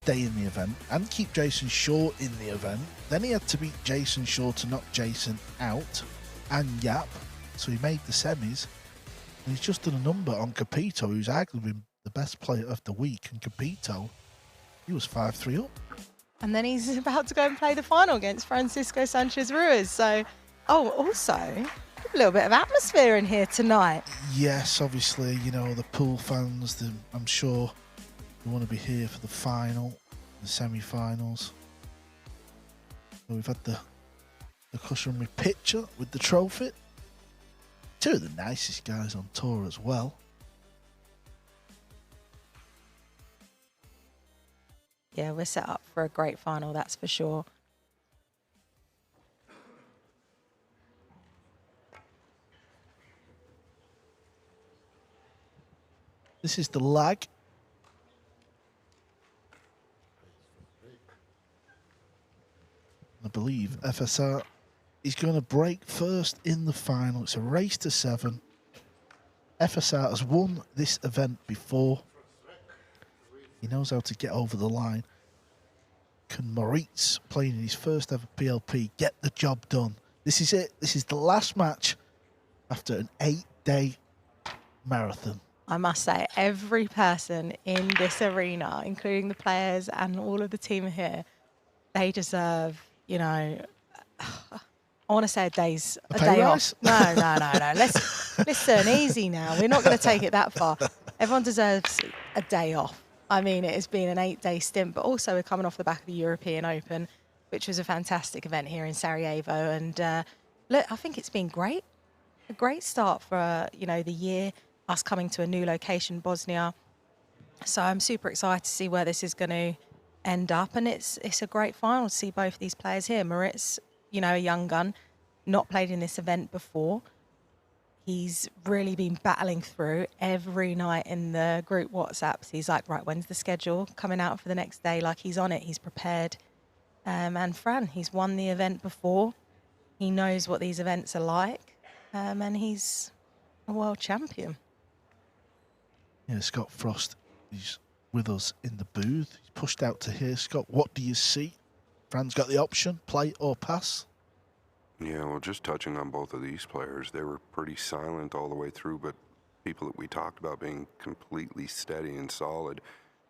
stay in the event and keep Jason Shaw in the event. Then he had to beat Jason Shaw to knock Jason out and Yap. So he made the semis. And he's just done a number on Capito, who's arguably been the best player of the week. And Capito, he was 5-3 up. And then he's about to go and play the final against Francisco Sanchez Ruiz. So, also, a little bit of atmosphere in here tonight. Yes, obviously, you know, the pool fans, I'm sure they want to be here for the final, the semi-finals. So we've had the customary picture with the trophy. Two of the nicest guys on tour as well. Yeah, we're set up for a great final, that's for sure. This is the lag. I believe FSR is going to break first in the final. It's a race to 7. FSR has won this event before. He knows how to get over the line. Can Moritz, playing in his first ever PLP, get the job done? This is it. This is the last match after an 8-day marathon. I must say, every person in this arena, including the players and all of the team here, they deserve, you know, I want to say a day off. No. Listen, easy now. We're not going to take it that far. Everyone deserves a day off. I mean, it has been an 8-day stint, but also we're coming off the back of the European Open, which was a fantastic event here in Sarajevo. And look, I think it's been great. A great start for, you know, the year, us coming to a new location, Bosnia. So I'm super excited to see where this is going to end up. And it's a great final to see both of these players here. Moritz, you know, a young gun, not played in this event before. He's really been battling through every night in the group WhatsApps. He's like, right, when's the schedule coming out for the next day? Like, he's on it. He's prepared. And Fran, he's won the event before. He knows what these events are like. And he's a world champion. Yeah, Scott Frost, he's with us in the booth. He's pushed out to here. Scott, what do you see? Fran's got the option, play or pass. Yeah, well, just touching on both of these players, they were pretty silent all the way through, but people that we talked about being completely steady and solid,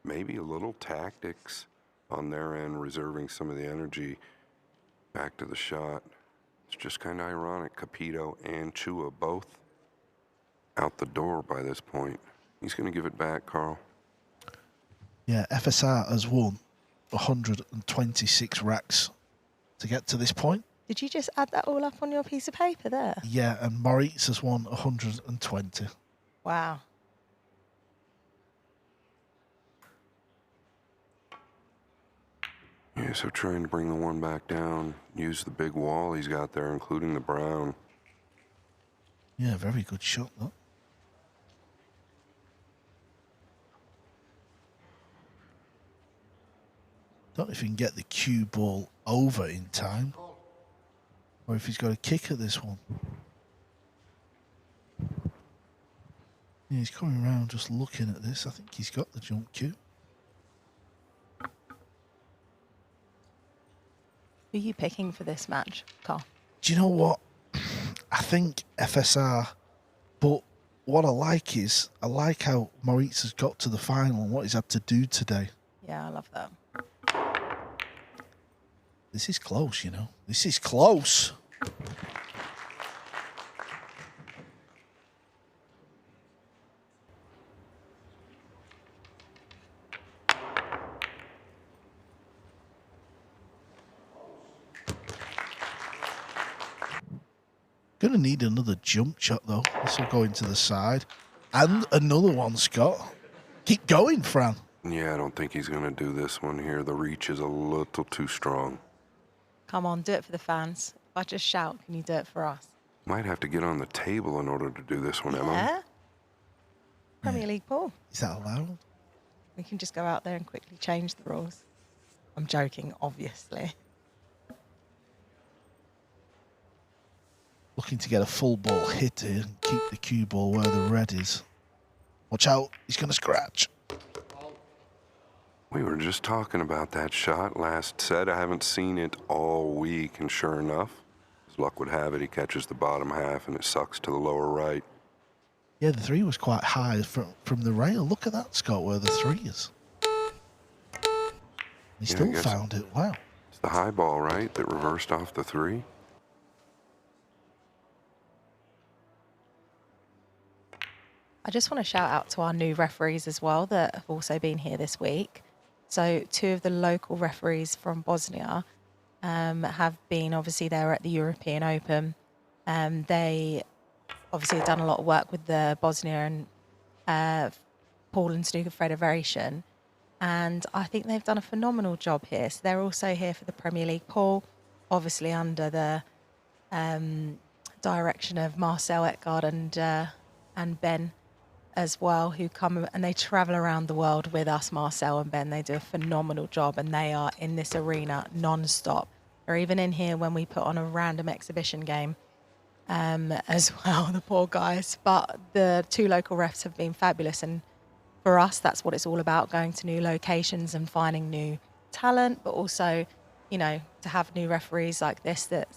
maybe a little tactics on their end, reserving some of the energy back to the shot. It's just kind of ironic. Capito and Chua both out the door by this point. He's going to give it back, Carl. Yeah, FSR has won 126 racks to get to this point. Did you just add that all up on your piece of paper there? Yeah, and Moritz has won 120. Wow. Yeah, so trying to bring the one back down, use the big wall he's got there, including the brown. Yeah, very good shot, though. Don't know if he can get the cue ball over in time, or if he's got a kick at this one. Yeah, he's coming around just looking at this. I think he's got the jump cue. Who are you picking for this match, Carl? Do you know what? I think FSR, but what I like is, I like how Moritz has got to the final and what he's had to do today. Yeah, I love that. This is close, you know. This is close. Going to need another jump shot, though. This will go into the side. And another one, Scott. Keep going, Fran. Yeah, I don't think he's going to do this one here. The reach is a little too strong. Come on, do it for the fans. If I just shout, can you do it for us? Might have to get on the table in order to do this one, Emma. Yeah. Premier League pool. Is that allowed? We can just go out there and quickly change the rules. I'm joking, obviously. Looking to get a full ball hit here and keep the cue ball where the red is. Watch out, he's going to scratch. We were just talking about that shot last set. I haven't seen it all week, and sure enough, as luck would have it, he catches the bottom half and it sucks to the lower right. Yeah, the 3 was quite high from the rail. Look at that, Scott, where the 3 is. He still found it. Wow. It's the high ball, right, that reversed off the 3? I just want to shout out to our new referees as well that have also been here this week. So 2 of the local referees from Bosnia have been, obviously, they were at the European Open. They obviously have done a lot of work with the Bosnia and Pool and Snooker Federation. And I think they've done a phenomenal job here. So they're also here for the Premier League pool, obviously under the direction of Marcel Etgard and Ben as well, who come and they travel around the world with us, Marcel and Ben. They do a phenomenal job, and they are in this arena non-stop. They're even in here when we put on a random exhibition game as well, the poor guys. But the 2 local refs have been fabulous, and for us, that's what it's all about, going to new locations and finding new talent, but also, you know, to have new referees like this that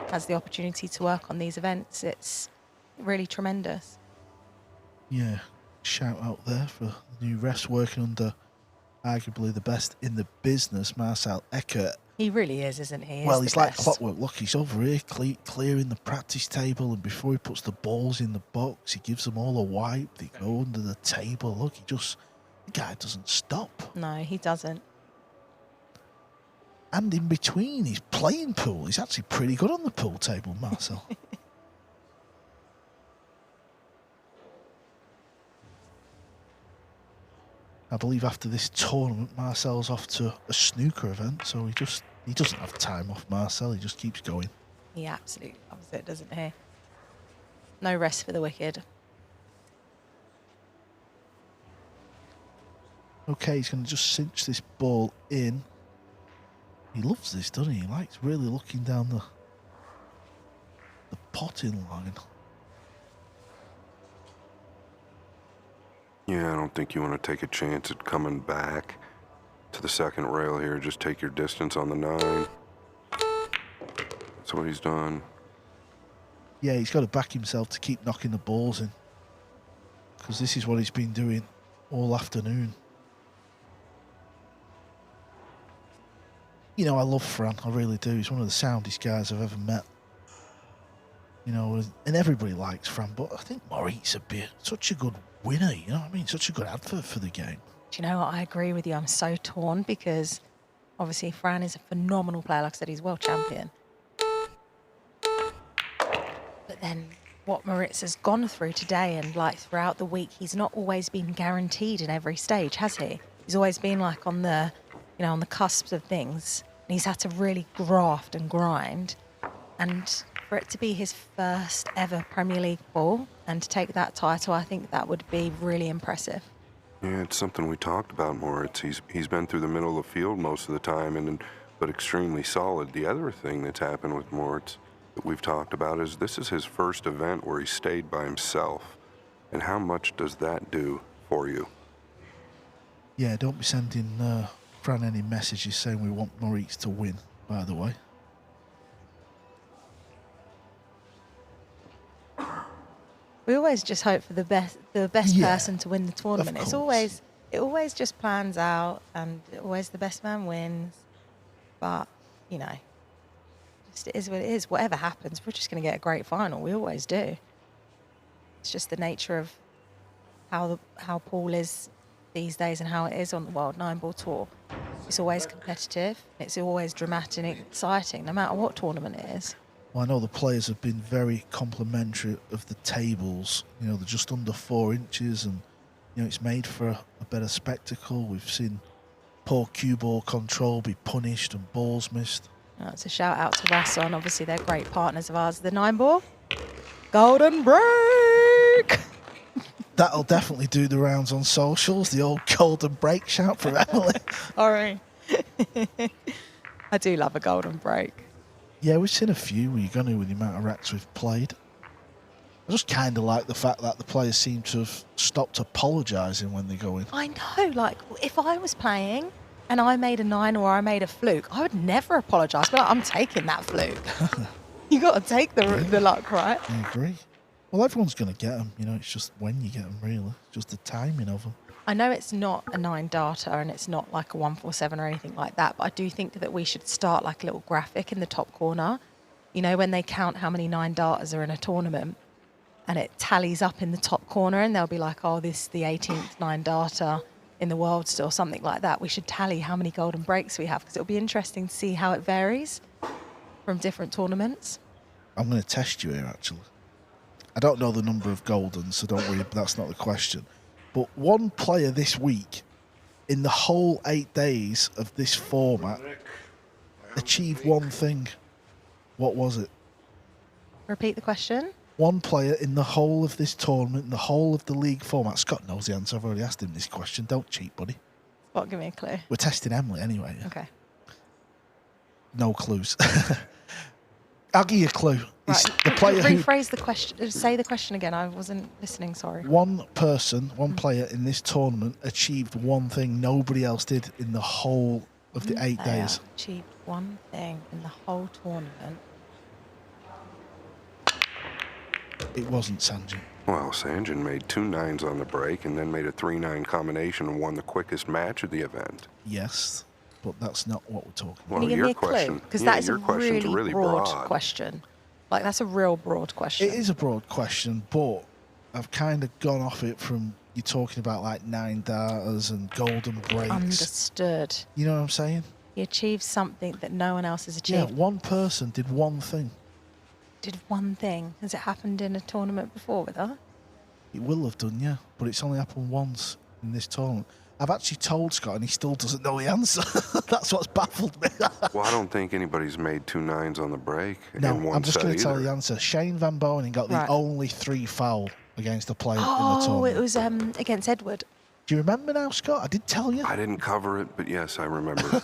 has the opportunity to work on these events. It's really tremendous. Yeah, shout out there for the new refs working under arguably the best in the business, Marcel Eckert. He really is, isn't he? Well, he's like clockwork. Look, he's over here clearing the practice table, and before he puts the balls in the box, he gives them all a wipe. They go under the table. Look, the guy doesn't stop. No, he doesn't. And in between, he's playing pool. He's actually pretty good on the pool table, Marcel. I believe after this tournament, Marcel's off to a snooker event, so he doesn't have time off, Marcel. He just keeps going. He absolutely loves it, doesn't he? No rest for the wicked. Okay, he's going to just cinch this ball in. He loves this, doesn't he? He likes really looking down the potting line. Yeah, I don't think you want to take a chance at coming back to the second rail here. Just take your distance on the 9. That's what he's done. Yeah, he's got to back himself to keep knocking the balls in, because this is what he's been doing all afternoon. You know, I love Fran, I really do. He's one of the soundest guys I've ever met. You know, and everybody likes Fran, but I think Moritz would be such a good winner, you know what I mean? Such a good advert for the game. Do you know what? I agree with you. I'm so torn because obviously Fran is a phenomenal player. Like I said, he's world champion. But then what Moritz has gone through today and like throughout the week, he's not always been guaranteed in every stage, has he? He's always been like on the, you know, on the cusps of things. And he's had to really graft and grind. And for it to be his first ever Premier League ball and to take that title, I think that would be really impressive. Yeah, it's something we talked about, Moritz. He's been through the middle of the field most of the time, but extremely solid. The other thing that's happened with Moritz that we've talked about is this is his first event where he stayed by himself. And how much does that do for you? Yeah, don't be sending Fran any messages saying we want Moritz to win, by the way. We always just hope for the best person to win the tournament. It always just plans out, and always the best man wins. But you know, just it is what it is. Whatever happens, we're just going to get a great final. We always do. It's just the nature of how pool is these days and how it is on the World 9-Ball Tour. It's always competitive. It's always dramatic and exciting, no matter what tournament it is. Well, I know the players have been very complimentary of the tables. You know, they're just under 4 inches, and you know it's made for a better spectacle. We've seen poor cue ball control be punished and balls missed. It's a shout out to Rasson. Obviously, they're great partners of ours. The 9-ball, golden break. That'll definitely do the rounds on socials. The old golden break shout from Emily. All right. I do love a golden break. Yeah, we've seen a few. We're going to with the amount of racks we've played. I just kind of like the fact that the players seem to have stopped apologising when they go in. I know, like, if I was playing and I made a 9 or I made a fluke, I would never apologise. But like, I'm taking that fluke. You got to take the luck, right? I agree. Well, everyone's going to get them. You know, it's just when you get them, really. It's just the timing of them. I know it's not a 9 data and it's not like a 147 or anything like that, but I do think that we should start like a little graphic in the top corner. You know, when they count how many 9 datas are in a tournament and it tallies up in the top corner and they'll be like, oh, this is the 18th 9 data in the world still, something like that. We should tally how many golden breaks we have because it'll be interesting to see how it varies from different tournaments. I'm going to test you here, actually. I don't know the number of goldens, so don't worry, that's not the question. But one player this week, in the whole 8 days of this format, achieved one thing. What was it? Repeat the question. One player in the whole of this tournament, in the whole of the league format. Scott knows the answer. I've already asked him this question. Don't cheat, buddy. Scott, give me a clue. We're testing Emily anyway. Yeah? Okay. No clues. I'll give you a clue. Right. The player rephrase the question. Say the question again. I wasn't listening. Sorry. One player in this tournament achieved one thing nobody else did in the whole of the 8 days. Achieved one thing in the whole tournament. It wasn't Sanjay. Well, Sanjay made 2 9s on the break and then made a 3-9 combination and won the quickest match of the event. Yes, but that's not what we're talking about. Well, Can you give me a question, clue? Because that is a really broad question. Like, that's a real broad question. It is a broad question, but I've kind of gone off it from you talking about like 9 datas and golden breaks. Understood. You know what I'm saying? He achieved something that no one else has achieved. Yeah, one person did one thing. Did one thing. Has it happened in a tournament before with her? It will have done, yeah, but it's only happened once in this tournament. I've actually told Scott and he still doesn't know the answer. That's what's baffled me. Well, I don't think anybody's made 2 9s on the break No, in one I'm just set going to tell either. you the answer. Shane Van Bonen got the only 3 foul against a player in the tournament. Oh, it was against Edward. Do you remember now, Scott? I did tell you. I didn't cover it, but yes, I remember.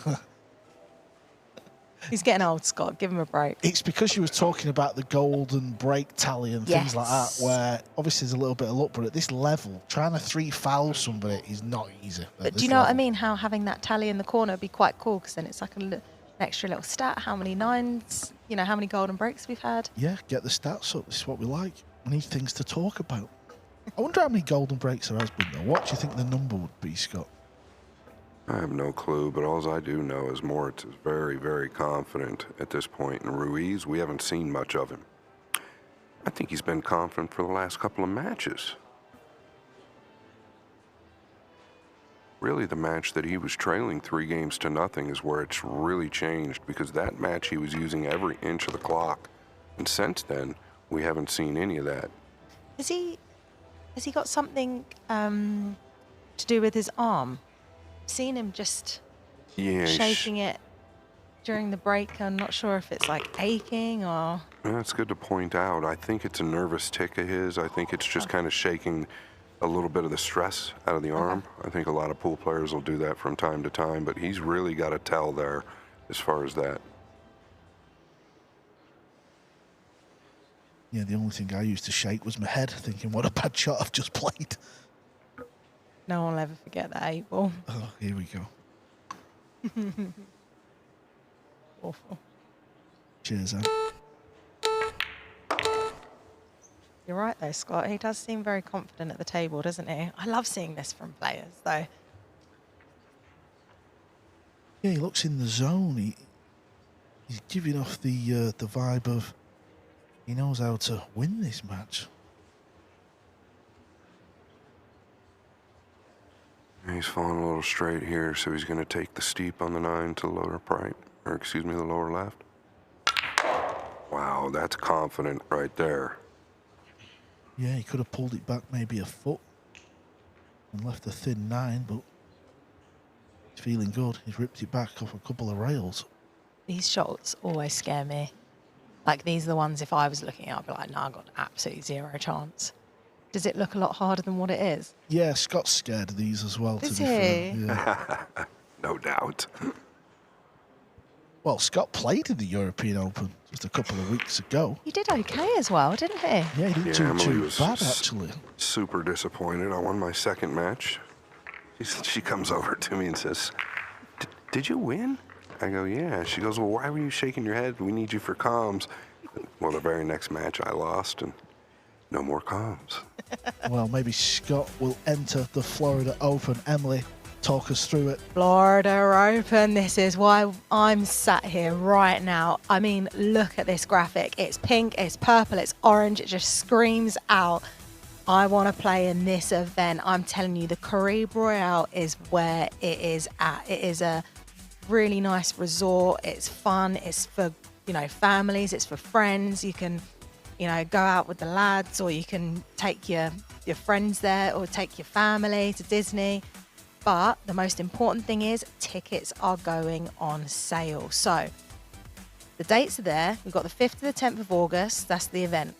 He's getting old, Scott. Give him a break. It's because you was talking about the golden break tally and things like that, where obviously there's a little bit of luck, but at this level, trying to 3 foul somebody is not easy. But do you know what I mean? How having that tally in the corner would be quite cool, because then it's like an extra little stat. How many 9s, you know, how many golden breaks we've had. Yeah, get the stats up. This is what we like. We need things to talk about. I wonder how many golden breaks there has been, though. What do you think the number would be, Scott? I have no clue, but all I do know is Moritz is very, very confident at this point. And Ruiz, we haven't seen much of him. I think he's been confident for the last couple of matches. Really, the match that he was trailing 3 games to nothing is where it's really changed, because that match he was using every inch of the clock. And since then, we haven't seen any of that. Has he got something to do with his arm? Seen him just shaking it during the break. I'm not sure if it's like aching or... That's good to point out. I think it's a nervous tick of his. I think it's just kind of shaking a little bit of the stress out of the arm. I think a lot of pool players will do that from time to time, but he's really got a tell there as far as that. Yeah, the only thing I used to shake was my head, thinking, what a bad shot I've just played. No one will ever forget that 8 ball. Oh, here we go. Awful. Cheers, Anne. You're right, though, Scott. He does seem very confident at the table, doesn't he? I love seeing this from players, though. Yeah, he looks in the zone. He's giving off the vibe of he knows how to win this match. He's falling a little straight here, so he's going to take the steep on the 9 to the lower right, or excuse me, the lower left. Wow, that's confident right there. Yeah, he could have pulled it back maybe a foot and left a thin 9, but he's feeling good. He's ripped it back off a couple of rails. These shots always scare me. Like, these are the ones, if I was looking at, I'd be like, no, I've got absolutely 0 chance. Does it look a lot harder than what it is? Yeah, Scott's scared of these as well, Is to be fair. he? Yeah. No doubt. Well, Scott played in the European Open, just a couple of weeks ago. He did okay as well, didn't he? Yeah, he didn't Yeah, do Emily too was bad, actually. super disappointed. I won my second match. She comes over to me and says, did you win? I go, yeah. She goes, well, why were you shaking your head? We need you for comms. Well, the very next match I lost, and no more comms. Well, maybe Scott will enter the Florida Open. Emily, talk us through it. Florida Open. This is why I'm sat here right now. I mean, look at this graphic. It's pink, it's purple, it's orange. It just screams out, I want to play in this event. I'm telling you, the Caribe Royale is where it is at. It is a really nice resort. It's fun. It's for, families. It's for friends. You can, go out with the lads, or you can take your friends there, or take your family to Disney. But the most important thing is tickets are going on sale. So the dates are there. We've got the 5th to the 10th of August. That's the event.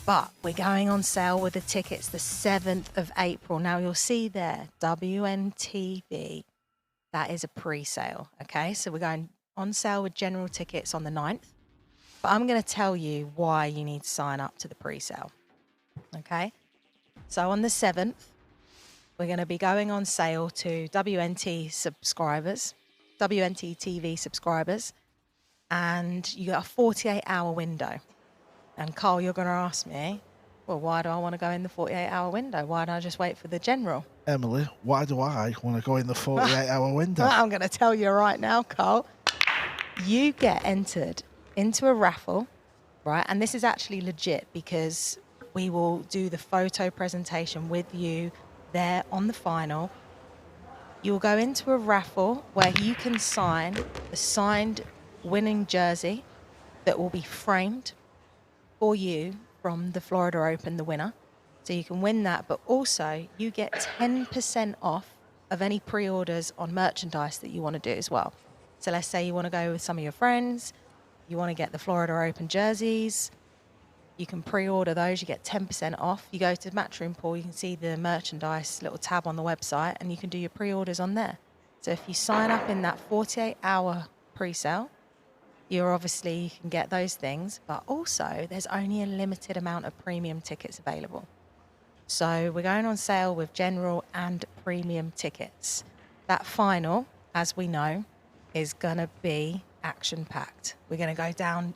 But we're going on sale with the tickets the 7th of April. Now you'll see there, WNTV. That is a pre-sale. Okay, so we're going on sale with general tickets on the 9th. But I'm going to tell you why you need to sign up to the pre-sale. Okay, so on the 7th, we're going to be going on sale to WNT subscribers, WNT TV subscribers, and you get a 48-hour window. And Carl, you're going to ask me, well, why do I want to go in the 48-hour window? Why don't I just wait for the general? Emily, why do I want to go in the 48-hour window? Well, I'm going to tell you right now, Carl. You get entered into a raffle, right? And this is actually legit, because we will do the photo presentation with you there on the final. You'll go into a raffle where you can sign a signed winning jersey that will be framed for you from the Florida Open, the winner. So you can win that, but also you get 10% off of any pre-orders on merchandise that you want to do as well. So let's say you want to go with some of your friends, you want to get the Florida Open jerseys, you can pre-order those, you get 10% off. You go to Matchroom Pool, you can see the merchandise little tab on the website, and you can do your pre-orders on there. So if you sign up in that 48-hour pre-sale, you can get those things, but also there's only a limited amount of premium tickets available. So we're going on sale with general and premium tickets. That final, as we know, is going to be action-packed. We're going to go down,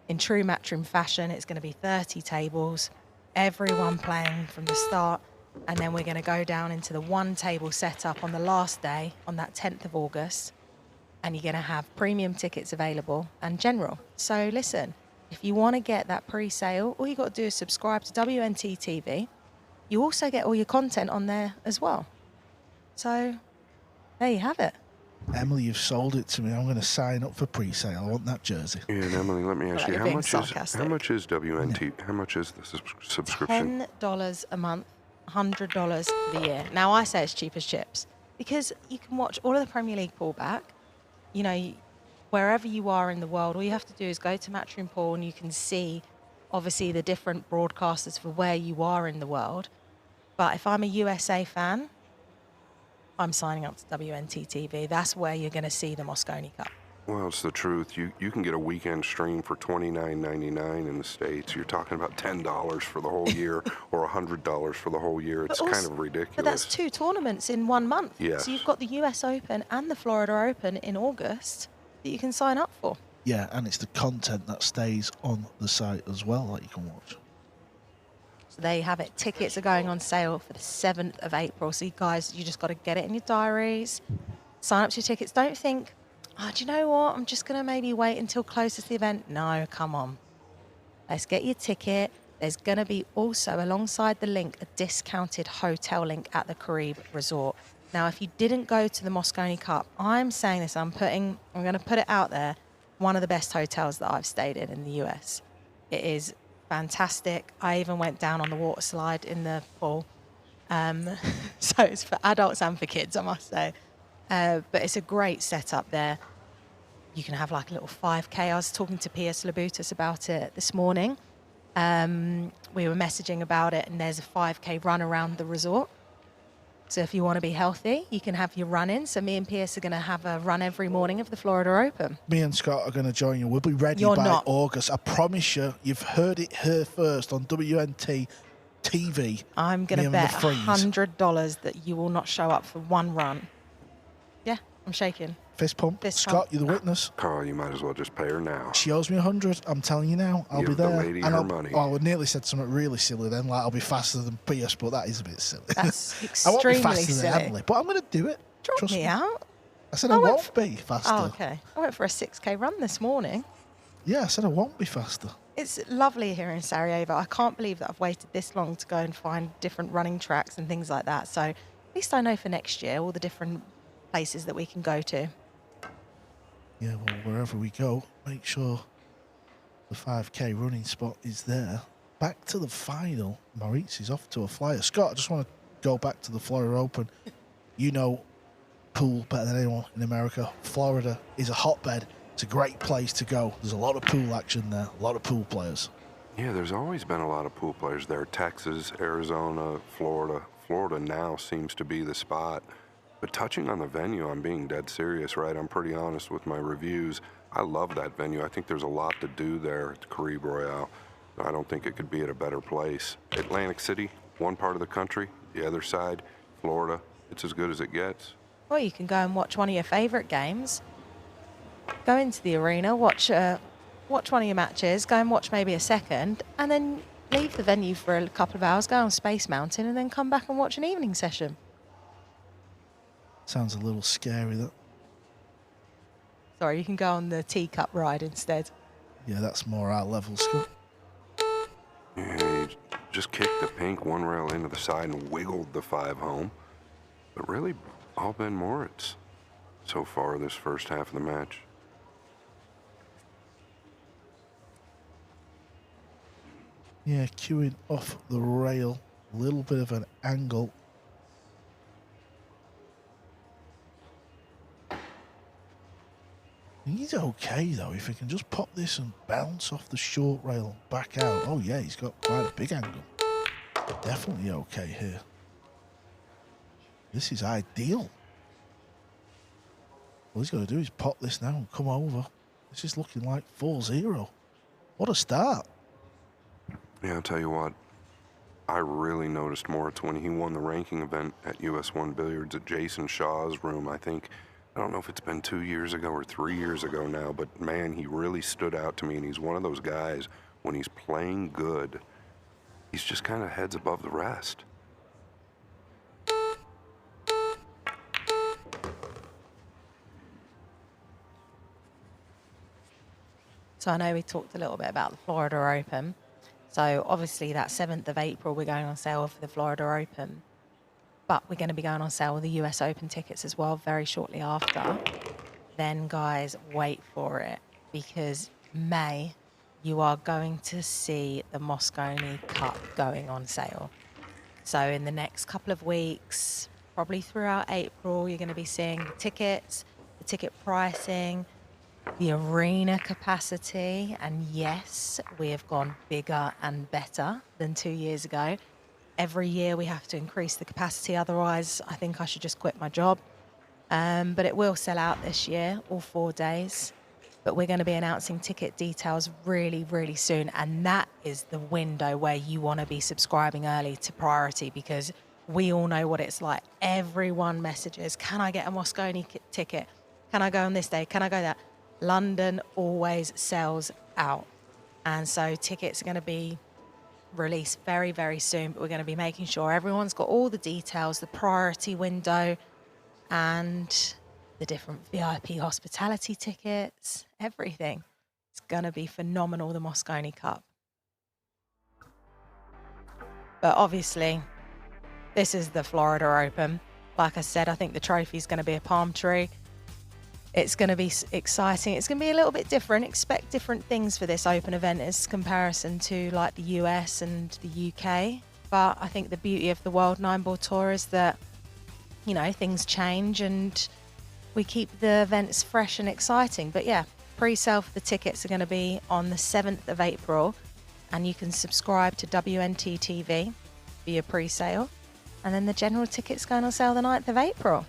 in true Matchroom fashion. It's going to be 30 tables, everyone playing from the start, and then we're going to go down into the one table setup on the last day, on that 10th of August, and you're going to have premium tickets available and general. So listen, if you want to get that pre-sale, all you got to do is subscribe to WNT TV. You also get all your content on there as well. So there you have it. Emily, you've sold it to me. I'm going to sign up for pre-sale. I want that jersey. Yeah, and Emily, let me ask you, how much is WNT? Yeah. How much is the subscription? $10 a month, $100 for the year. Now I say it's cheap as chips, because you can watch all of the Premier League pool back. Wherever you are in the world, all you have to do is go to Matchroom Pool, and you can see, obviously, the different broadcasters for where you are in the world. But if I'm a USA fan, I'm signing up to WNT TV. That's where you're going to see the Mosconi Cup. Well, it's the truth. You can get a weekend stream for $29.99 in the States. You're talking about $10 for the whole year or $100 for the whole year. It's kind of ridiculous. But that's 2 tournaments in 1 month. Yes. So you've got the US Open and the Florida Open in August that you can sign up for. Yeah, and it's the content that stays on the site as well that you can watch. So there you have it. Tickets are going on sale for the 7th of April. So you guys, you just got to get it in your diaries. Sign up to your tickets. Don't think, do you know what? I'm just going to maybe wait until closest to the event. No, come on. Let's get your ticket. There's going to be also, alongside the link, a discounted hotel link at the Caribe Resort. Now, if you didn't go to the Mosconi Cup, I'm saying this, I'm going to put it out there, one of the best hotels that I've stayed in the US. It is fantastic. I even went down on the water slide in the pool. So it's for adults and for kids, I must say. But it's a great setup there. You can have like a little 5K. I was talking to Piers Labutus about it this morning. We were messaging about it, and there's a 5K run around the resort. So if you want to be healthy, you can have your run-in. So me and Pierce are going to have a run every morning of the Florida Open. Me and Scott are going to join you. We'll be ready by August. I promise you. You've heard it here first on WNT TV. I'm going to bet $100 that you will not show up for one run. Yeah, I'm shaking. Fist pump. Scott, you're the witness. Carl, you might as well just pay her now. She owes me 100. I'm telling you now. I'll be there. Give the lady her money. Oh, I nearly said something really silly then, like I'll be faster than Pierce, but that is a bit silly. That's extremely I won't be faster silly. than Emily, but I'm going to do it. Drop me out. I said I won't be faster. Oh, okay. I went for a 6K run this morning. Yeah, I said I won't be faster. It's lovely here in Sarajevo. I can't believe that I've waited this long to go and find different running tracks and things like that. So at least I know for next year all the different places that we can go to. Yeah, well, wherever we go, make sure the 5K running spot is there. Back to the final. Moritz is off to a flyer. Scott, I just want to go back to the Florida Open. You know pool better than anyone in America. Florida is a hotbed. It's a great place to go. There's a lot of pool action there, a lot of pool players. Yeah, there's always been a lot of pool players there. Texas, Arizona, Florida. Florida now seems to be the spot. But touching on the venue, I'm being dead serious, right? I'm pretty honest with my reviews. I love that venue. I think there's a lot to do there at the Caribe Royale. I don't think it could be at a better place. Atlantic City, one part of the country, the other side, Florida. It's as good as it gets. Well, you can go and watch one of your favourite games. Go into the arena, watch one of your matches, go and watch maybe a second, and then leave the venue for a couple of hours, go on Space Mountain, and then come back and watch an evening session. Sounds a little scary, that. Sorry, you can go on the teacup ride instead. Yeah, that's more our level, Scott. Yeah, he just kicked the pink one rail into the side and wiggled the 5 home. But really, all been Moritz so far this first half of the match. Yeah, queuing off the rail. A little bit of an angle. He's okay, though. If he can just pop this and bounce off the short rail back out. Oh, yeah, he's got quite a big angle. Definitely okay here. This is ideal. All he's got to do is pop this now and come over. This is looking like 4-0. What a start. Yeah, I'll tell you what. I really noticed Moritz when he won the ranking event at US 1 Billiards at Jason Shaw's room, I don't know if it's been 2 years ago or 3 years ago now, but man, he really stood out to me, and he's one of those guys, when he's playing good, he's just kind of heads above the rest. So I know we talked a little bit about the Florida Open. So obviously that 7th of April, we're going on sale for the Florida Open. But we're going to be going on sale with the US Open tickets as well very shortly after. Then, guys, wait for it, because May, you are going to see the Mosconi Cup going on sale. So in the next couple of weeks, probably throughout April, you're going to be seeing the tickets, the ticket pricing, the arena capacity. And yes, we have gone bigger and better than 2 years ago. Every year we have to increase the capacity, otherwise I think I should just quit my job. But it will sell out this year, all 4 days. But we're going to be announcing ticket details really, really soon. And that is the window where you want to be subscribing early to priority, because we all know what it's like. Everyone messages, can I get a Mosconi ticket? Can I go on this day? Can I go that? London always sells out. And so tickets are going to be released very, very soon, but we're going to be making sure everyone's got all the details, the priority window, and the different VIP hospitality tickets, everything. It's going to be phenomenal, the Mosconi Cup. But obviously, this is the Florida Open. Like I said, I think the trophy is going to be a palm tree. It's going to be exciting. It's going to be a little bit different. Expect different things for this Open event as comparison to like the US and the UK. But I think the beauty of the World 9-Ball Tour is that, you know, things change and we keep the events fresh and exciting. But yeah, pre-sale for the tickets are going to be on the 7th of April, and you can subscribe to WNT TV for your pre-sale. And then the general tickets going on sale the 9th of April.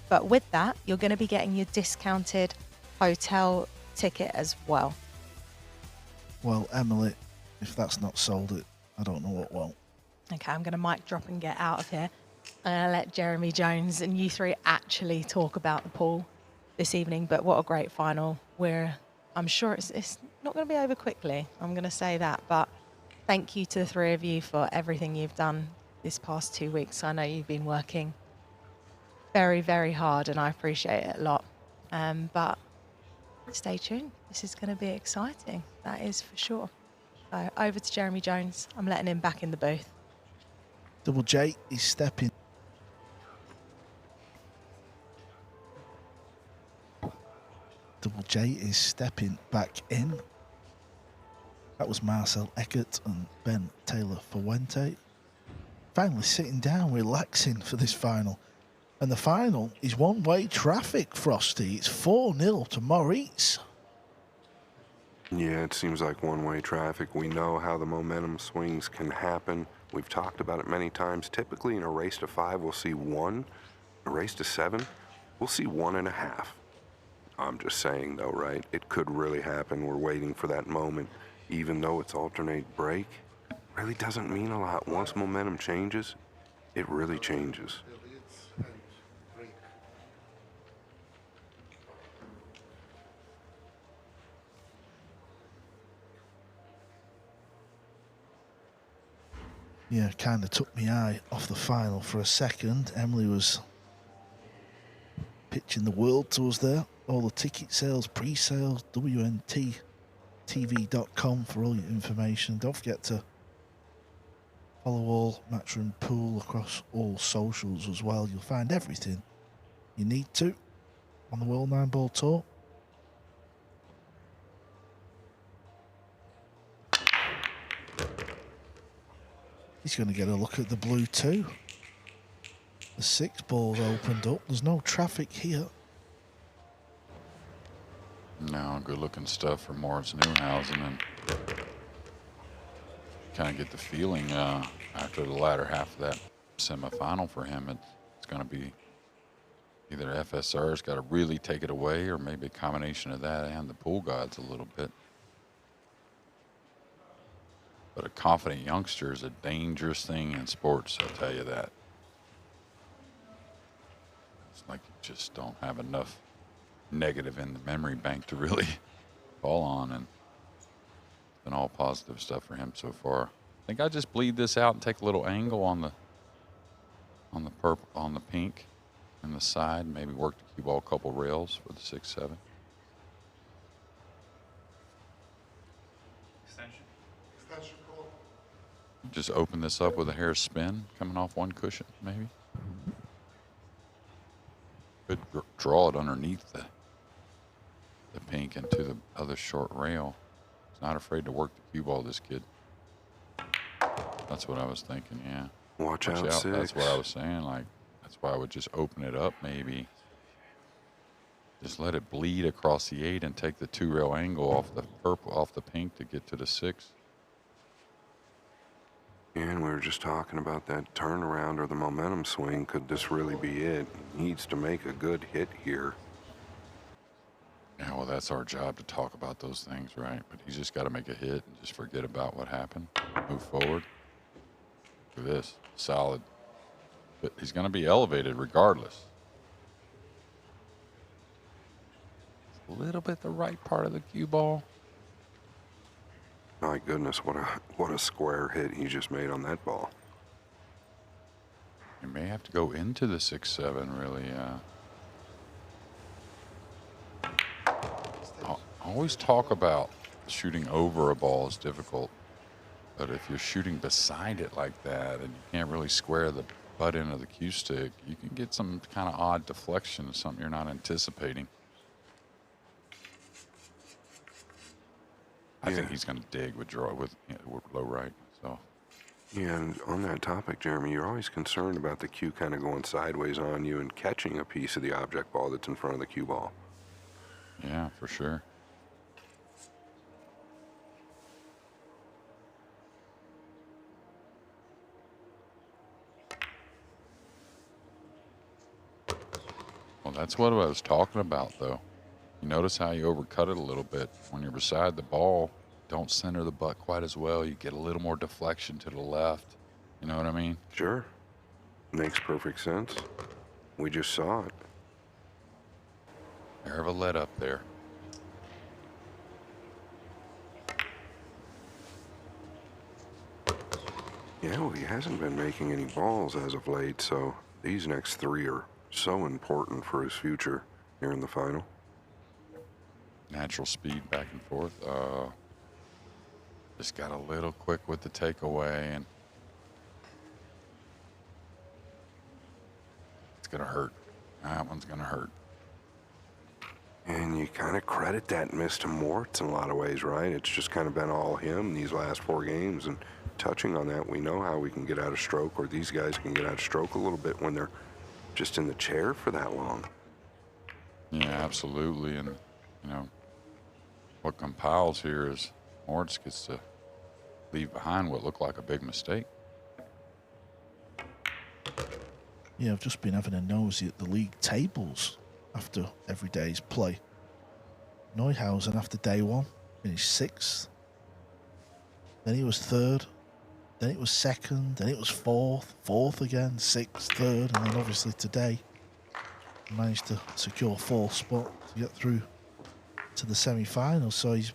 But with that, you're going to be getting your discounted hotel ticket as well. Well, Emily, if that's not sold it, I don't know what will. Okay, I'm going to mic drop and get out of here. I'm going to let Jeremy Jones and you three actually talk about the pool this evening. But what a great final. I'm sure it's not going to be over quickly. I'm going to say that. But thank you to the three of you for everything you've done this past 2 weeks. I know you've been working very, very hard, and I appreciate it a lot. But stay tuned. This is going to be exciting. That is for sure. So over to Jeremy Jones. I'm letting him back in the booth. Double J is stepping. Double J is stepping back in. That was Marcel Eckert and Ben Taylor Fuente. Finally sitting down, relaxing for this final. And the final is one-way traffic, Frosty. It's 4-0 to Moritz. Yeah, it seems like one-way traffic. We know how the momentum swings can happen. We've talked about it many times. Typically in a race to 5, we'll see 1. A race to 7, we'll see 1.5. I'm just saying though, right? It could really happen. We're waiting for that moment. Even though it's alternate break, really doesn't mean a lot. Once momentum changes, it really changes. Yeah, kind of took my eye off the final for a second. Emily was pitching the world to us there. All the ticket sales, pre-sales, WNTTV.com for all your information. Don't forget to follow all Matchroom Pool across all socials as well. You'll find everything you need to on the World 9-Ball Tour. He's going to get a look at the blue too. The 6 ball's opened up. There's no traffic here. No, good looking stuff for Moritz Neuhausen, and kind of get the feeling after the latter half of that semifinal for him, it's going to be either FSR's got to really take it away, or maybe a combination of that and the pool gods a little bit. But a confident youngster is a dangerous thing in sports, I'll tell you that. It's like you just don't have enough negative in the memory bank to really fall on, and it's been all positive stuff for him so far. I think I just bleed this out and take a little angle on the purple, on the pink and the side, maybe work the cue ball a couple rails for the 6-7. Just open this up with a hair spin coming off one cushion, maybe. Could draw it underneath the pink into the other short rail. He's not afraid to work the cue ball, this kid. That's what I was thinking, yeah. Watch out, 6. That's what I was saying. Like, that's why I would just open it up, maybe. Just let it bleed across the 8 and take the 2 rail angle off the purple, off the pink to get to the 6. And we were just talking about that turnaround or the momentum swing. Could this really be it? He needs to make a good hit here. Yeah, well, that's our job to talk about those things, right? But he's just got to make a hit and just forget about what happened. Move forward. Look at this. Solid. But he's going to be elevated regardless. A little bit the right part of the cue ball. My goodness, what a square hit he just made on that ball. You may have to go into the 6-7, really. I always talk about shooting over a ball is difficult, but if you're shooting beside it like that and you can't really square the butt end of the cue stick, you can get some kind of odd deflection, something you're not anticipating. I think he's going to dig with low right. So. Yeah, and on that topic, Jeremy, you're always concerned about the cue kind of going sideways on you and catching a piece of the object ball that's in front of the cue ball. Yeah, for sure. That's what I was talking about, though. You notice how you overcut it a little bit. When you're beside the ball, don't center the butt quite as well. You get a little more deflection to the left. You know what I mean? Sure. Makes perfect sense. We just saw it. Pair of a let up there. Yeah, well, he hasn't been making any balls as of late, so these next 3 are so important for his future here in the final. Natural speed back and forth. Just got a little quick with the takeaway, and it's going to hurt. That one's going to hurt. And you kind of credit that miss to Moritz in a lot of ways, right? It's just kind of been all him these last 4 games, and touching on that, we know how we can get out of stroke, or these guys can get out of stroke a little bit when they're just in the chair for that long. Yeah, absolutely. And, you know, what compiles here is Moritz gets to leave behind what looked like a big mistake. Yeah, I've just been having a nosy at the league tables after every day's play. Neuhausen, after day 1, finished 6th. Then he was 3rd. Then it was 2nd. Then it was 4th. 4th again, 6th, 3rd. And then obviously today, he managed to secure 4th spot to get through to the semi-finals. So he's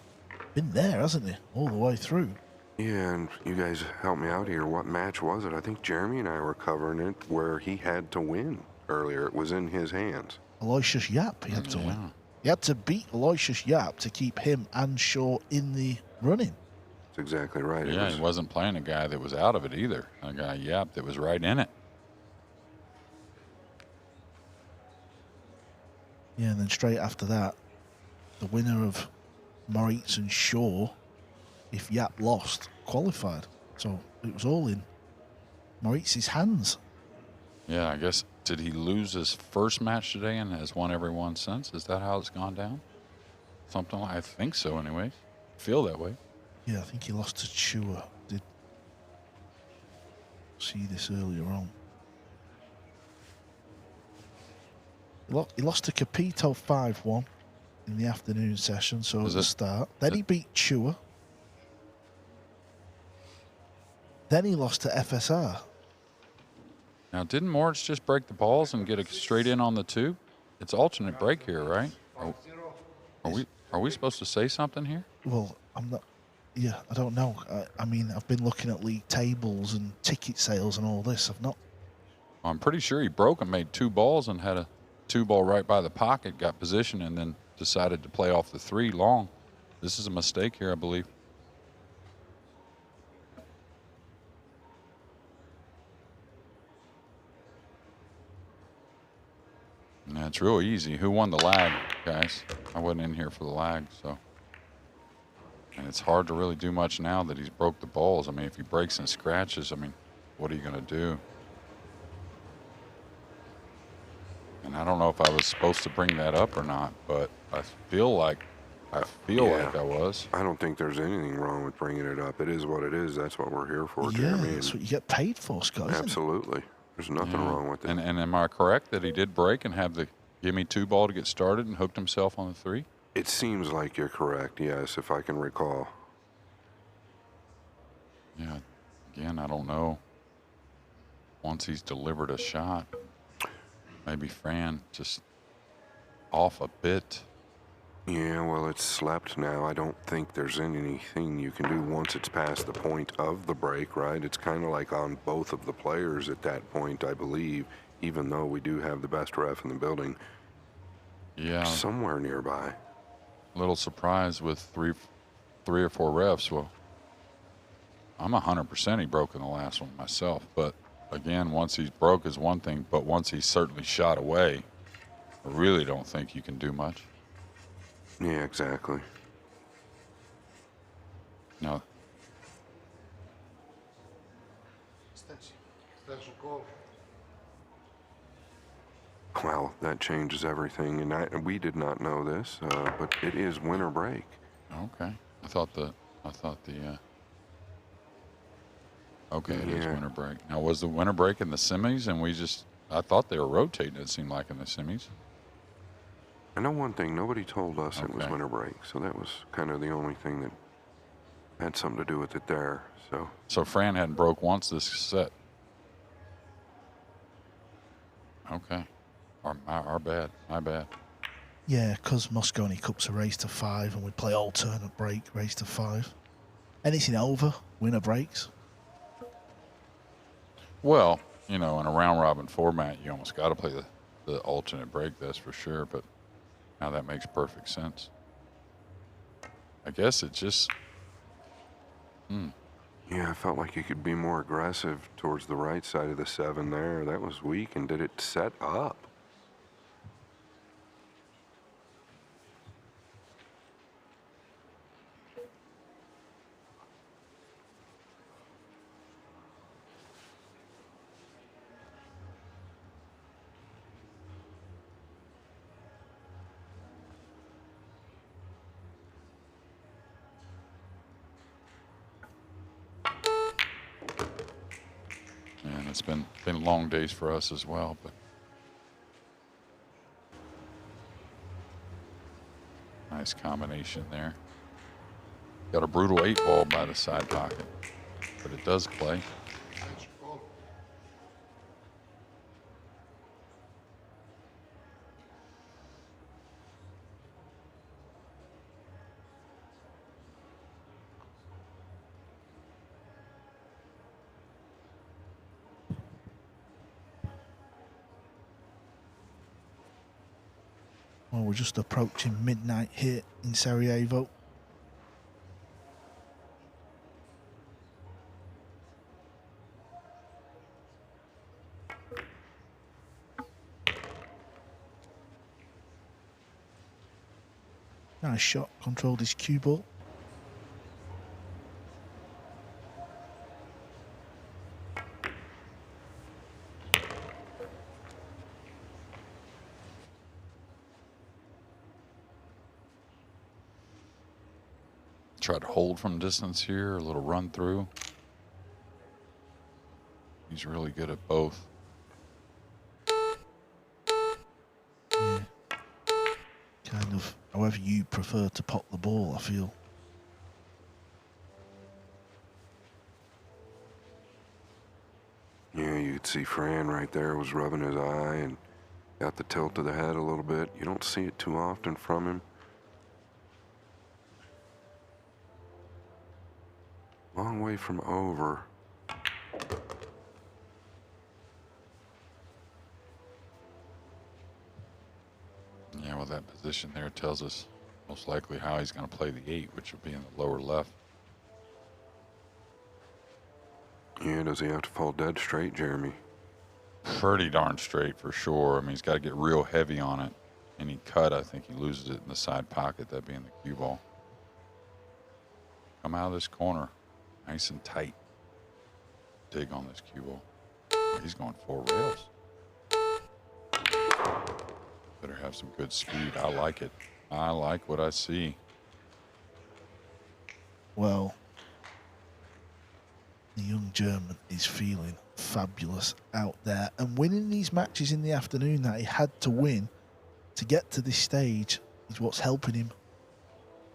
been there, hasn't he, all the way through. Yeah, and you guys help me out here. What match was it? I think Jeremy and I were covering it where he had to win earlier. It was in his hands. Aloysius Yap, he had to win. He had to beat Aloysius Yap to keep him and Shaw in the running. That's exactly right. Yeah, he wasn't playing a guy that was out of it either. A guy, Yap, that was right in it. Yeah, and then straight after that, the winner of Moritz and Shaw, if Yap lost, qualified. So it was all in Moritz's hands. Yeah, I guess, did he lose his first match today and has won every one since? Is that how it's gone down? Something like, I think so anyway. Feel that way. Yeah, I think he lost to Chua. Did see this earlier on. He lost to Capito 5-1 in the afternoon session, so at the start. Then he beat Chua. Then he lost to FSR. Now, didn't Moritz just break the balls and get a straight in on the 2? It's alternate break here, right? Are we supposed to say something here? Well, I'm not. Yeah, I don't know. I mean, I've been looking at league tables and ticket sales and all this. I've not. I'm pretty sure he broke and made 2 balls and had a 2-ball right by the pocket, got position, and then decided to play off the 3 long. This is a mistake here, I believe. And it's real easy. Who won the lag, guys? I wasn't in here for the lag, so. And it's hard to really do much now that he's broke the balls. I mean, if he breaks and scratches, I mean, what are you going to do? And I don't know if I was supposed to bring that up or not, but I feel like I was. I don't think there's anything wrong with bringing it up. It is what it is. That's what we're here for, Yeah, Jeremy. that's what you get paid for, Scott. Absolutely. There's nothing wrong with it. And am I correct that he did break and have the gimme 2 ball to get started and hooked himself on the 3? It seems like you're correct, yes, if I can recall. Yeah, again, I don't know. Once he's delivered a shot, maybe Fran just off a bit. Yeah, well, it's slept now. I don't think there's anything you can do once it's past the point of the break, right? It's kind of like on both of the players at that point, I believe, even though we do have the best ref in the building. Yeah. Somewhere nearby. A little surprised with three or four refs. Well, I'm 100% he broke in the last one myself. But, again, once he's broke is one thing, but once he's certainly shot away, I really don't think you can do much. Yeah, exactly. No. Well, that changes everything, and we did not know this, but it is winter break. Okay. I thought the okay, it is winter break. Now, was the winter break in the semis, and I thought they were rotating, it seemed like, in the semis. I know one thing, nobody told us it was Okay. winter break, so that was kind of the only thing that had something to do with it there. So Fran hadn't broke once this set. Okay. Our bad. My bad. Yeah, because Moscone Cup's a race to 5 and we play alternate break, race to 5. Anything over, winner breaks. Well, you know, in a round robin format, you almost got to play the alternate break, that's for sure. But now that makes perfect sense. I guess it just. Yeah, I felt like you could be more aggressive towards the right side of the 7 there. That was weak, and did it set up? And it's been long days for us as well, but nice combination there. Got a brutal 8-ball by the side pocket, but it does play. Well, we're just approaching midnight here in Sarajevo. Nice shot, controlled his cue ball. Try to hold from distance here, a little run through. He's really good at both. Yeah. Kind of however you prefer to pop the ball, I feel. Yeah, you could see Fran right there was rubbing his eye and got the tilt of the head a little bit. You don't see it too often from him. Long way from over. Yeah, well, that position there tells us most likely how he's going to play the 8, which will be in the lower left. Yeah, does he have to fall dead straight, Jeremy? Pretty darn straight for sure. I mean, he's got to get real heavy on it. Any cut, I think he loses it in the side pocket, that being the cue ball. Come out of this corner, nice and tight. Dig on this cue ball. Oh, he's going 4 rails. Better have some good speed. I like it. I like what I see. Well, the young German is feeling fabulous out there, and winning these matches in the afternoon that he had to win to get to this stage is what's helping him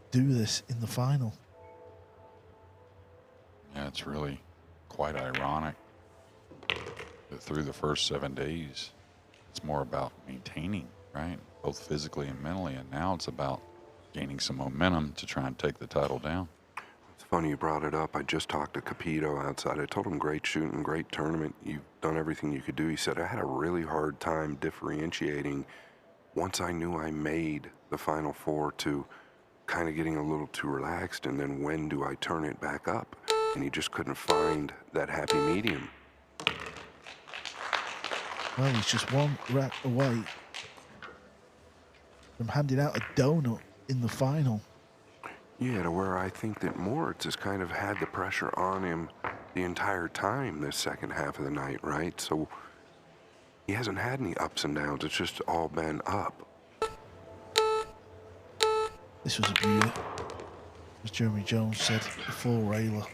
do this in the final. Yeah, it's really quite ironic that through the first 7 days, it's more about maintaining, right? Both physically and mentally. And now it's about gaining some momentum to try and take the title down. It's funny you brought it up. I just talked to Capito outside. I told him great shooting, great tournament. You've done everything you could do. He said, I had a really hard time differentiating once I knew I made the Final Four to kind of getting a little too relaxed, and then when do I turn it back up? And he just couldn't find that happy medium. Well, he's just one rack away from handing out a donut in the final. Yeah, to where I think that Moritz has kind of had the pressure on him the entire time this second half of the night, right? So he hasn't had any ups and downs. It's just all been up. This was a beauty. As Jeremy Jones said, the 4-railer.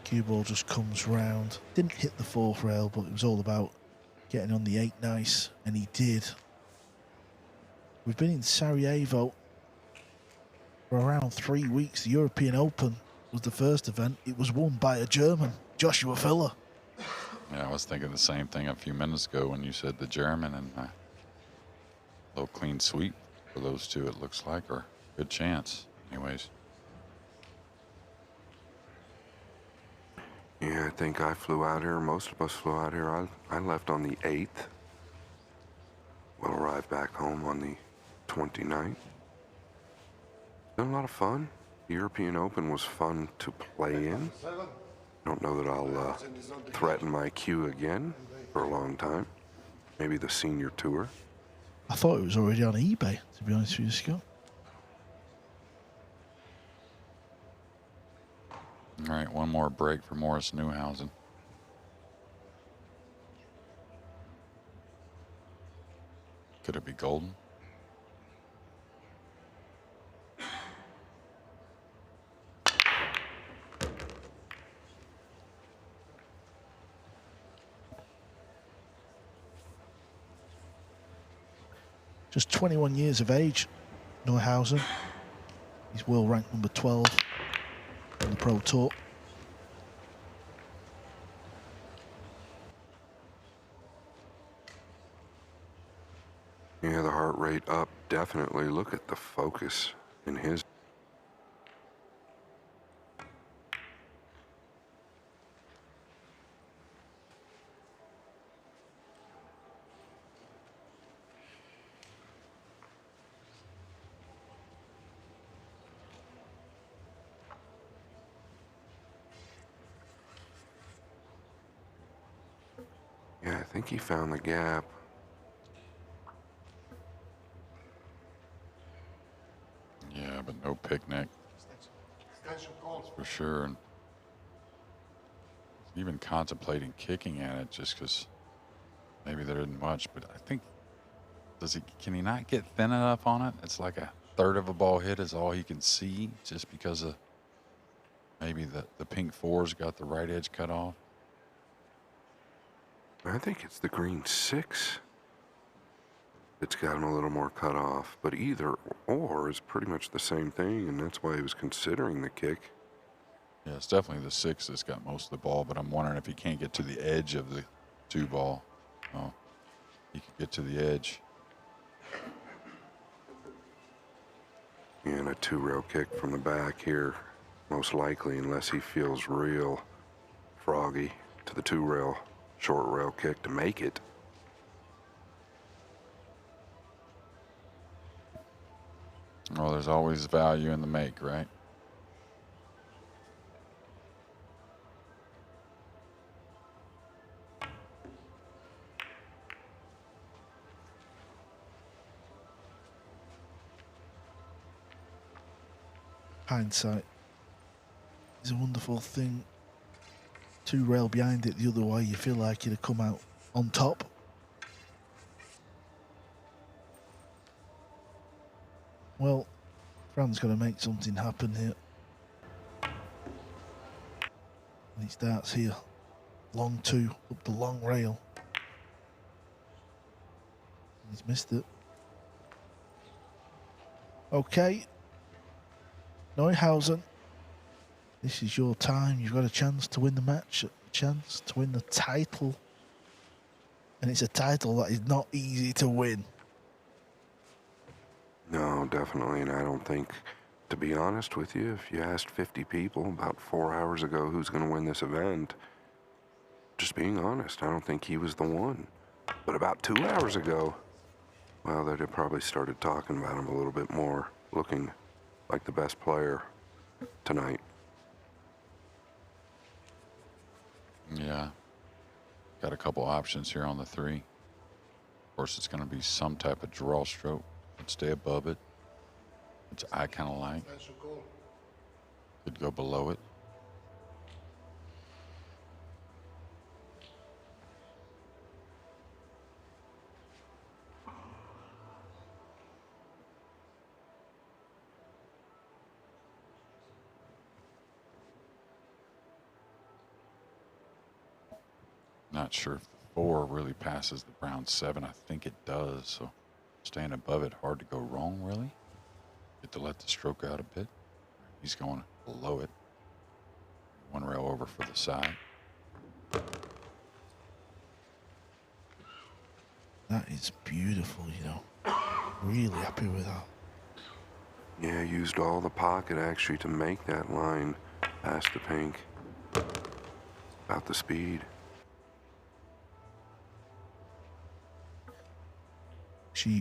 Cue ball just comes round. Didn't hit the 4th rail, but it was all about getting on the 8 nice, and he did. We've been in Sarajevo for around 3 weeks. The European Open was the first event. It was won by a German, Joshua Filler. Yeah, I was thinking the same thing a few minutes ago when you said the German, and a little clean sweep for those two, it looks like, or good chance. Anyways. Yeah, I think I flew out here. Most of us flew out here. I left on the 8th. We'll arrive back home on the 29th. Been a lot of fun. The European Open was fun to play in. Don't know that I'll threaten my queue again for a long time. Maybe the senior tour. I thought it was already on eBay, to be honest with you, Scott. All right, one more break for Moritz Neuhausen. Could it be golden? Just 21 years of age, Neuhausen. He's world ranked number 12 on the Pro Tour. Yeah, the heart rate up, definitely. Look at the focus in his. Yeah, I think he found the gap. Yeah, but no picnic. That's for sure. And even contemplating kicking at it just because maybe there isn't much. But I think, can he not get thin enough on it? It's like a third of a ball hit is all he can see just because of maybe the pink four's got the right edge cut off. I think it's the green 6. It's got him a little more cut off, but either or is pretty much the same thing, and that's why he was considering the kick. Yeah, it's definitely the 6 that's got most of the ball, but I'm wondering if he can't get to the edge of the 2 ball. Oh, he could get to the edge. And a 2-rail kick from the back here, most likely, unless he feels real froggy, to the 2-rail, short rail kick to make it. Well, there's always value in the make, right? Hindsight is a wonderful thing. 2 rail behind it the other way, you feel like you'd have come out on top. Well, Fran's got to make something happen here. And he starts here. Long 2 up the long rail. He's missed it. Okay. Neuhausen, this is your time. You've got a chance to win the match, a chance to win the title. And it's a title that is not easy to win. No, definitely, and I don't think, to be honest with you, if you asked 50 people about 4 hours ago who's going to win this event, just being honest, I don't think he was the one. But about 2 hours ago, well, they'd have probably started talking about him a little bit more, looking like the best player tonight. Yeah. Got a couple options here on the 3. Of course, it's going to be some type of draw stroke. Let's stay above it, which I kind of like. Could go below it. Not sure if the 4 really passes the brown 7. I think it does. So staying above it. Hard to go wrong, really. Get to let the stroke out a bit. He's going below it. One rail over for the side. That is beautiful, you know. Really happy with that. Yeah, used all the pocket actually to make that line past the pink. About the speed.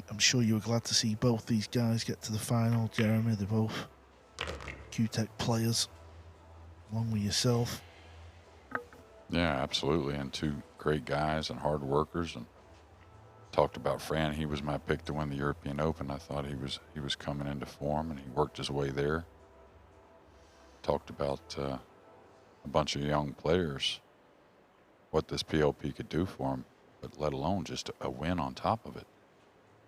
I'm sure you were glad to see both these guys get to the final, Jeremy. They're both Q-Tech players, along with yourself. Yeah, absolutely. And two great guys and hard workers. And talked about Fran. He was my pick to win the European Open. I thought he was coming into form, and he worked his way there. Talked about a bunch of young players, what this PLP could do for him, but let alone just a win on top of it.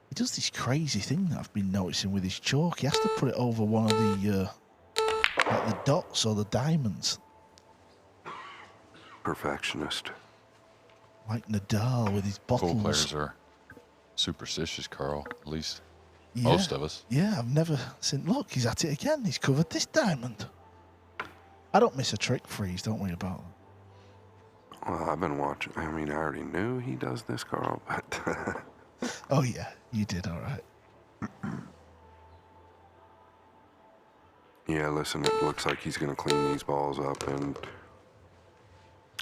He does this crazy thing that I've been noticing with his chalk. He has to put it over one of the like the dots or the diamonds. Perfectionist. Like Nadal with his bottles. Pool players are superstitious, Carl. At least Yeah. most of us. Yeah, I've never seen. Look, he's at it again. He's covered this diamond. I don't miss a trick, Freeze. Don't worry about that. Well, I've been watching. I mean, I already knew he does this, Carl, but Oh yeah, you did all right. yeah, listen, it looks like he's going to clean these balls up, and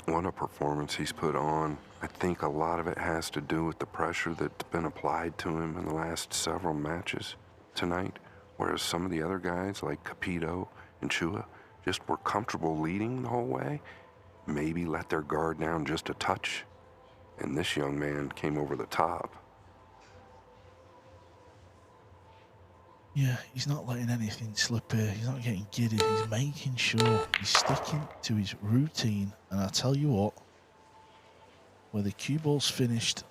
what a performance he's put on. I think a lot of it has to do with the pressure that's been applied to him in the last several matches tonight, whereas some of the other guys like Capito and Chua just were comfortable leading the whole way, maybe let their guard down just a touch, and this young man came over the top. Yeah, he's not letting anything slip here. He's not getting giddy. He's making sure he's sticking to his routine. And I tell you what, where the cue ball's finished,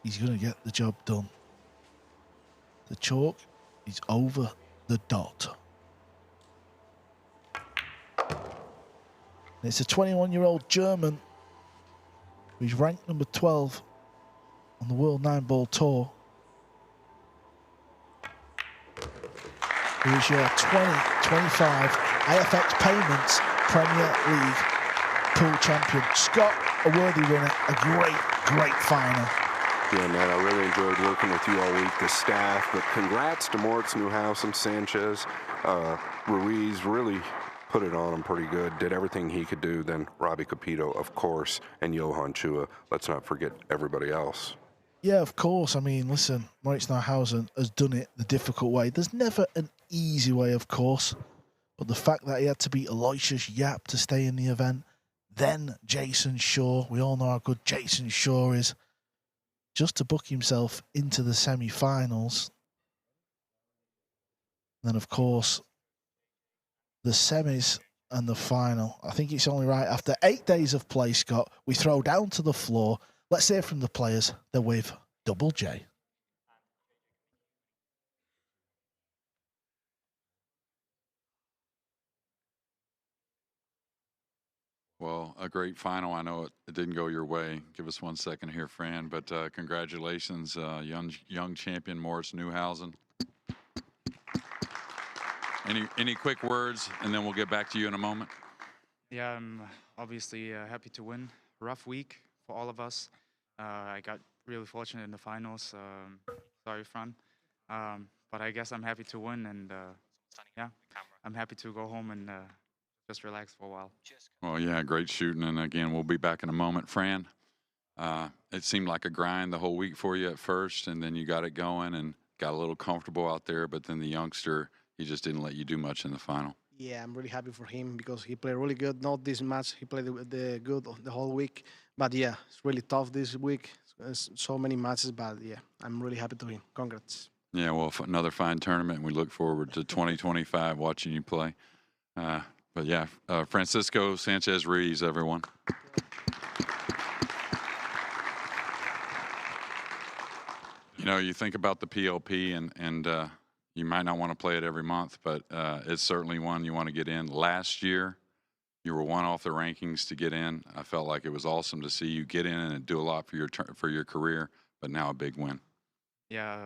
he's going to get the job done. The chalk is over the dot. And it's a 21-year-old German who's ranked number 12 on the World 9-Ball Tour. Who is your 2025 AFX Payments Premier League pool champion. Scott, a worthy winner, a great final. Yeah, Matt, I really enjoyed working with you all week, the staff, but congrats to Moritz, Neuhausen, Sanchez, Ruiz really put it on him pretty good, did everything he could do. Then Robbie Capito, of course, and Johan Chua. Let's not forget everybody else. Yeah, of course. I mean, listen, Moritz Neuhausen has done it the difficult way. There's never an easy way, of course, but the fact that he had to beat Aloysius Yap to stay in the event, then Jason Shaw, we all know how good Jason Shaw is, just to book himself into the semi-finals. Then, of course, the semis and the final. I think it's only right after 8 days of play, Scott, we throw down to the floor. Let's hear from the players. They're with Double J. Well, a great final. I know it didn't go your way. Give us 1 second here, Fran. But congratulations, young champion Moritz Neuhausen. Any quick words, and then we'll get back to you in a moment. Yeah, I'm obviously happy to win. Rough week for all of us. I got really fortunate in the finals. Sorry, Fran. But I guess I'm happy to win, and yeah, I'm happy to go home and just relax for a while. Well, yeah, great shooting. And again, we'll be back in a moment. Fran, it seemed like a grind the whole week for you at first, and then you got it going and got a little comfortable out there, but then the youngster, he just didn't let you do much in the final. Yeah, I'm really happy for him because he played really good. Not this match, he played the good the whole week. But yeah, it's really tough this week. There's so many matches, but yeah, I'm really happy to win. Congrats. Yeah, well, another fine tournament, and we look forward to 2025 watching you play. But yeah, Francisco Sanchez Ruiz, everyone. You know, you think about the PLP, and you might not want to play it every month, but it's certainly one you want to get in. Last year, you were one off the rankings to get in. I felt like it was awesome to see you get in and do a lot for your career, but now a big win. Yeah,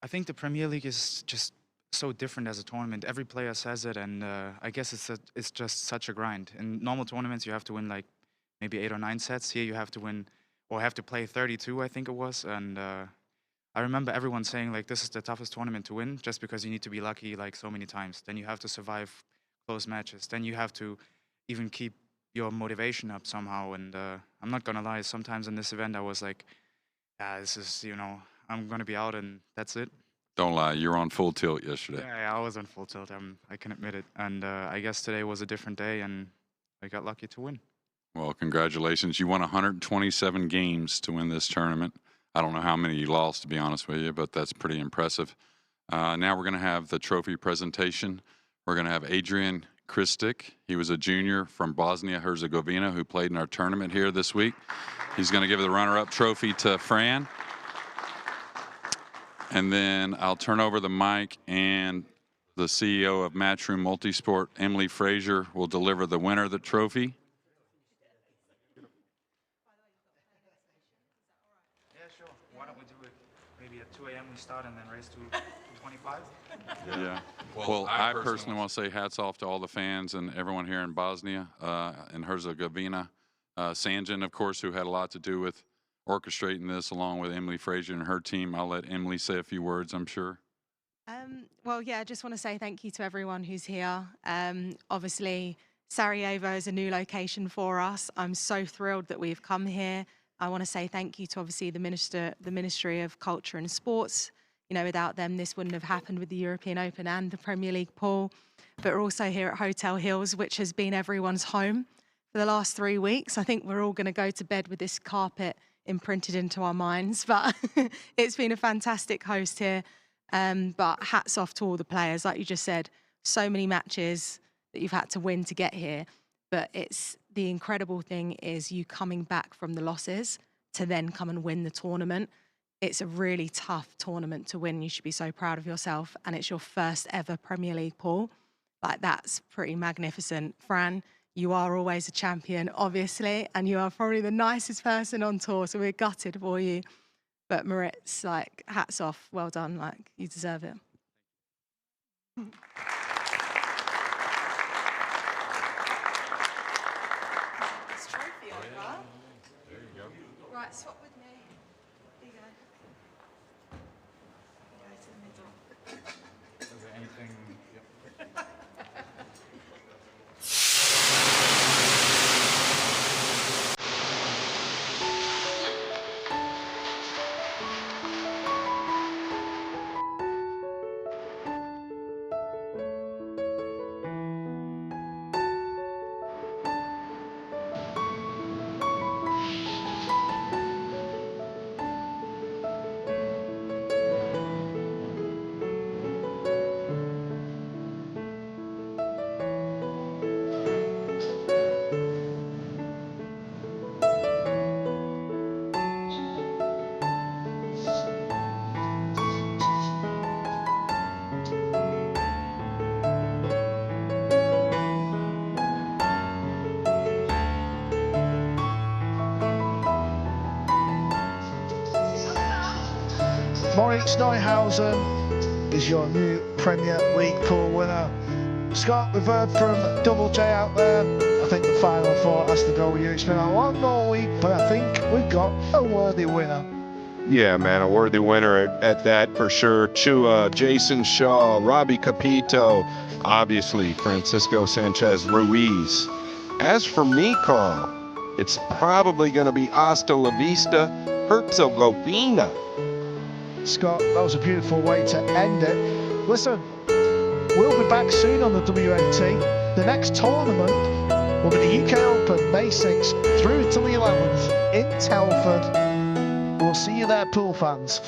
I think the Premier League is just so different as a tournament. Every player says it, and I guess it's just such a grind. In normal tournaments, you have to win like maybe 8 or 9 sets. Here, you have to win, or have to play 32, I think it was. And I remember everyone saying like, this is the toughest tournament to win, just because you need to be lucky like so many times. Then you have to survive close matches. Then you have to even keep your motivation up somehow. And I'm not gonna lie, sometimes in this event, I was like, yeah, this is, I'm gonna be out, and that's it. Don't lie, you were on full tilt yesterday. Yeah, I was on full tilt. I can admit it. And I guess today was a different day, and I got lucky to win. Well, congratulations. You won 127 games to win this tournament. I don't know how many you lost, to be honest with you, but that's pretty impressive. Now we're going to have the trophy presentation. We're going to have Adrian Kristic. He was a junior from Bosnia-Herzegovina who played in our tournament here this week. He's going to give the runner-up trophy to Fran. And then I'll turn over the mic, and the CEO of Matchroom Multisport, Emily Frazier, will deliver the winner of the trophy. Yeah, sure. Why don't we do it maybe at 2 a.m. we start and then race to 25? Yeah. Well, I personally want to say hats off to all the fans and everyone here in Bosnia and Herzegovina. Sanjin, of course, who had a lot to do with orchestrating this, along with Emily Frazier and her team. I'll let Emily say a few words, I'm sure. Well, yeah, I just want to say thank you to everyone who's here. Obviously, Sarajevo is a new location for us. I'm so thrilled that we've come here. I want to say thank you to obviously the Ministry of Culture and Sports. Without them, this wouldn't have happened with the European Open and the Premier League pool. But we're also here at Hotel Hills, which has been everyone's home for the last 3 weeks. I think we're all going to go to bed with this carpet imprinted into our minds, but it's been a fantastic host here. But hats off to all the players. Like you just said, so many matches that you've had to win to get here. But it's the incredible thing is you coming back from the losses to then come and win the tournament. It's a really tough tournament to win. You should be so proud of yourself. And it's your first ever Premier League pool. Like, that's pretty magnificent. Fran, you are always a champion, obviously, and you are probably the nicest person on tour, so we're gutted for you. But Moritz, like, hats off, well done, like, you deserve it. This trophy over. There you go. Right, swap with me. Here you go. Go to the middle. Is there anything? Yep. Moritz Neuhausen is your new Premier League pool winner. Scott, we've heard from Double J out there. I think the final four has to go with you. It's been a long all week, but I think we've got a worthy winner. Yeah, man, a worthy winner at that for sure. Chua, Jason Shaw, Robbie Capito, obviously Francisco Sanchez, Ruiz. As for me, Carl, it's probably going to be Hasta La Vista, Herzegovina. Scott, that was a beautiful way to end it. Listen, we'll be back soon on the WNT. The next tournament will be the UK Open, May 6th through to the 11th in Telford. We'll see you there, pool fans.